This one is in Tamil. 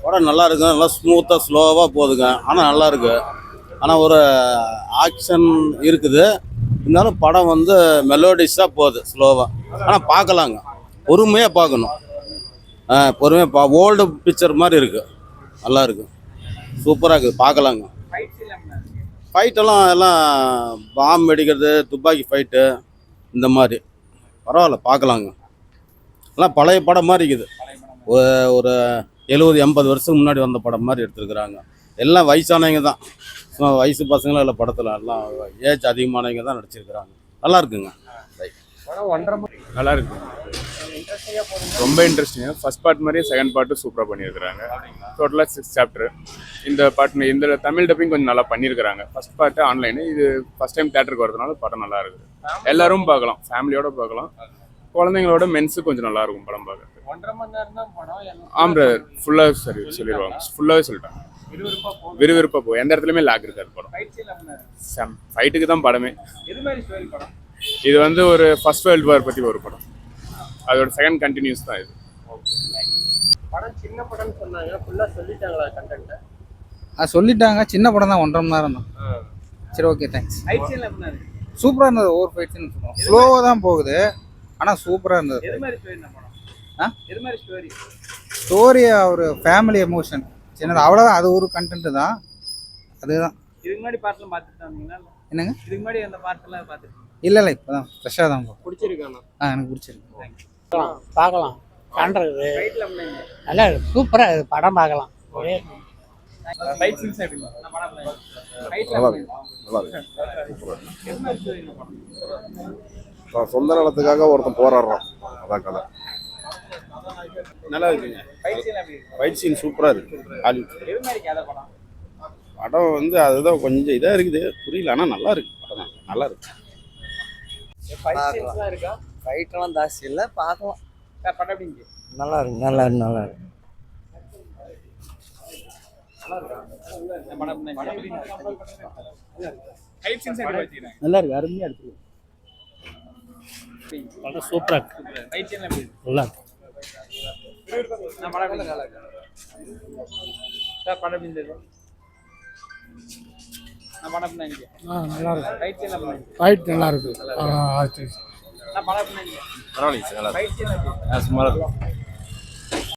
படம் நல்லா இருக்கு, நல்லா ஸ்மூத்தாக ஸ்லோவாக போகுதுங்க. ஆனால் நல்லா இருக்கு. ஆனால் ஒரு ஆக்ஷன் இருக்குது. இருந்தாலும் படம் வந்து மெலோடிஸாக போகுது ஸ்லோவாக. ஆனால் பார்க்கலாங்க, பொறுமையாக பார்க்கணும். பொறுமையாக ஓல்டு பிக்சர் மாதிரி இருக்கு. நல்லா இருக்கு, சூப்பராக இருக்குது, பார்க்கலாங்க. ஃபைட்டெல்லாம் எல்லாம் பாம்பு வெடிக்கிறது, துப்பாக்கி ஃபைட்டு, இந்த மாதிரி பரவாயில்ல, பார்க்கலாங்க. எல்லாம் பழைய படம் மாதிரி இருக்குது. ஒரு 70-80 வருஷத்துக்கு முன்னாடி வந்த படம் மாதிரி எடுத்துருக்குறாங்க. எல்லாம் வயசானவங்க தான், சும்மா வயசு பசங்களும் இல்லை படத்தில். எல்லாம் ஏஜ் அதிகமானவங்க தான் நடிச்சிருக்கிறாங்க. நல்லா இருக்குங்க. நல்லா இருக்கு, ரொம்ப இன்ட்ரெஸ்டிங்காக. ஃபர்ஸ்ட் பார்ட் மாதிரியே செகண்ட் பார்ட்டும் சூப்பராக பண்ணியிருக்கிறாங்க. டோட்டலாக 6 சாப்டர். இந்த பார்ட் இந்த தமிழ் டப்பிங் கொஞ்சம் நல்லா பண்ணியிருக்கிறாங்க. ஃபர்ஸ்ட் பார்ட்டு ஆன்லைனு, இது ஃபர்ஸ்ட் டைம் தேட்டருக்கு வரதுனால படம் நல்லா இருக்குது. எல்லாரும் பார்க்கலாம், ஃபேமிலியோட பார்க்கலாம். குழந்தைங்களோட மென்ஸு கொஞ்சம் நல்லா இருக்கும் படம் பார்க்கறது. 1.5 மணி நேரம் தான் படம். ஆமாம், ஃபுல்லாக சரி சொல்லிடுவாங்க, ஃபுல்லாகவே சொல்லிட்டாங்க. விறுவிறுப்பாக போகும், எந்த இடத்துலையுமே லாக் இருக்காது படம். ஃபைட்டுக்கு தான் படமே. இது வந்து ஒரு ஃபர்ஸ்ட் வேர்ல்டு வார் பற்றி ஒரு படம், அதோட செகண்ட் கண்டினியூஸ் தான் இது. படம் சின்ன படம்னு சொன்னாங்க, ஃபுல்லாக சொல்லிட்டாங்களா கண்டென்ட்? சொல்லிட்டாங்க, சின்ன படம் தான், 1.5 மணி நேரம் தான். சரி, ஓகே, தேங்க்ஸ். சூப்பராக இருந்தது. ஓவர் ஃபைட்ஸ்னு சொல்லுவோம், ஸ்லோவாக தான் போகுது, ஆனால் சூப்பராக இருந்தது. ஸ்டோரி ஒரு ஃபேமிலி எமோஷன் சின்னது, அவ்வளோதான். அது ஒரு கண்டென்ட் தான், அதுதான். இதுக்கு முன்னாடி பார்ட்லாம் பார்த்துட்டு வந்தீங்களா? என்னங்க? இதுக்கு முன்னாடி அந்த பார்ட்லாம் பார்த்துட்டு? இல்லை, இப்போ தான் ஃப்ரெஷ்ஷாக தான் பிடிச்சிருக்காங்க. எனக்கு பிடிச்சிருக்கு. பார்க்கலாம், பண்ணுறது நல்லா இருக்கு, சூப்பராக இருக்குது படம், பார்க்கலாம். ஃபைட் சீன்ஸ் எப்படி? சொந்த நலத்துக்காக ஒருத்தன் போராடுறான், அதான் கதை. நல்லா இருக்குங்க. ஃபைட் சீன் சூப்பராக இருக்கு. படம் வந்து அதுதான் கொஞ்சம் இதாக இருக்குது, புரியல. ஆனால் நல்லா இருக்கு படம், நல்லா இருக்கு. ஃபைட்டெல்லாம் ஜாஸ்தி இல்லை, பார்க்கலாம். படம் எப்படிங்க? நல்லா இருக்கு, நல்லா இருக்கு, நல்லா இருக்கு. நல்லா இருக்கு, அருமையாக இருக்கு. படம் சூப்பராக இருக்கு, நல்லா இருக்கு. ஃபைட் நல்லா இருக்கு. பரவாயில்லைங்க சார், நல்லா இருக்கு.